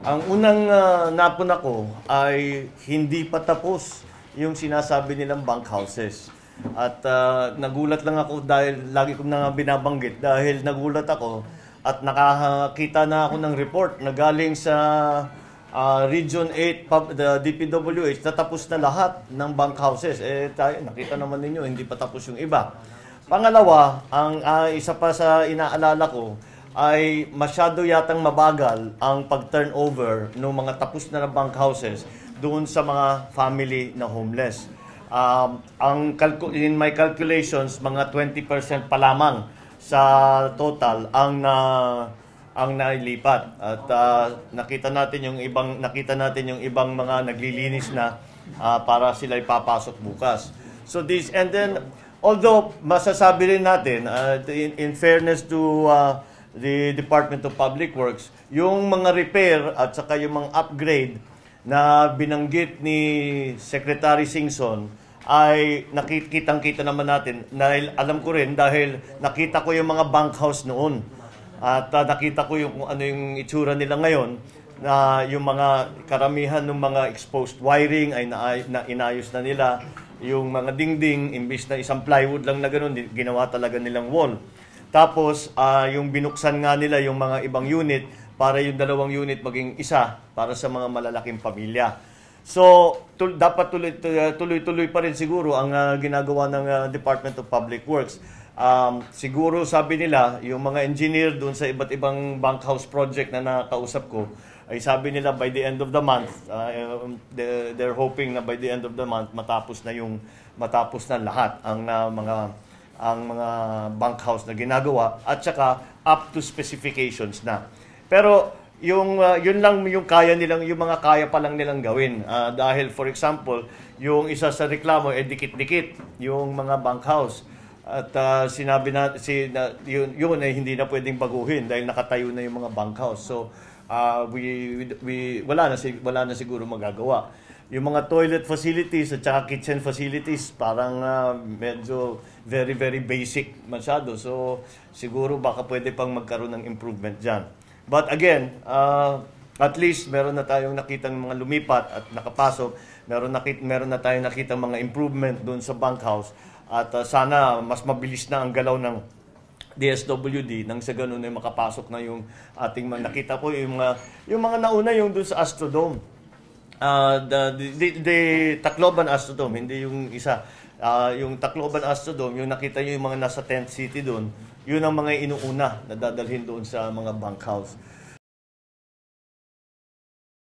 Ang unang napun ako ay hindi pa tapos yung sinasabi nilang bank houses. At nagulat lang ako dahil lagi kong na binabanggit dahil nagulat ako at nakakita na ako ng report na galing sa Region 8 the DPWH na tapos na lahat ng bank houses. Tayo, nakita naman ninyo, hindi pa tapos yung iba. Pangalawa, ang isa pa sa inaalala ko ay masyado yatang mabagal ang pag-turnover ng mga tapos na bank houses doon sa mga family na homeless. In my calculations, mga 20% pa lamang sa total ang nailipat. At nakita natin yung ibang mga naglilinis na para sila ipapasok bukas. So this, and then although masasabi rin natin in fairness to the Department of Public Works, yung mga repair at saka yung mga upgrade na binanggit ni Secretary Singson ay nakikitang-kita naman natin. Dahil alam ko rin dahil nakita ko yung mga bunk house noon. At nakita ko yung ano yung itsura nila ngayon na yung mga karamihan ng mga exposed wiring ay inayos na nila. Yung mga dingding, imbis na isang plywood lang na gano'n, ginawa talaga nilang wall. Tapos, yung binuksan nga nila yung mga ibang unit para yung dalawang unit maging isa para sa mga malalaking pamilya. So, dapat tuloy-tuloy pa rin siguro ang ginagawa ng Department of Public Works. Siguro sabi nila, yung mga engineer doon sa iba't ibang bank house project na nakausap ko, ay sabi nila by the end of the month, they're hoping na by the end of the month matapos na lahat ang mga bank house na ginagawa at saka up to specifications na. Pero yun lang yung kaya nilang, yung mga kaya pa lang nilang gawin. Dahil for example, yung isa sa reklamo dikit-dikit yung mga bank house. At sinabi na yun ay hindi na pwedeng baguhin dahil nakatayo na yung mga bank house. So wala na siguro magagawa. Yung mga toilet facilities at saka kitchen facilities parang medyo very very basic masyado. So siguro baka pwede pang magkaroon ng improvement diyan. But again, at least meron na tayong nakitang mga lumipat at nakapasok. Meron na tayong nakitang mga improvement doon sa bank house. At sana mas mabilis na ang galaw ng DSWD nang sa ganun ay makapasok na yung ating mga nakita ko yung mga nauna yung doon sa Astrodome. The Tacloban Astrodome, hindi yung isa. Yung Tacloban Astrodome, yung nakita nyo yung mga nasa tent city doon, yun ang mga inuuna na dadalhin doon sa mga bank house.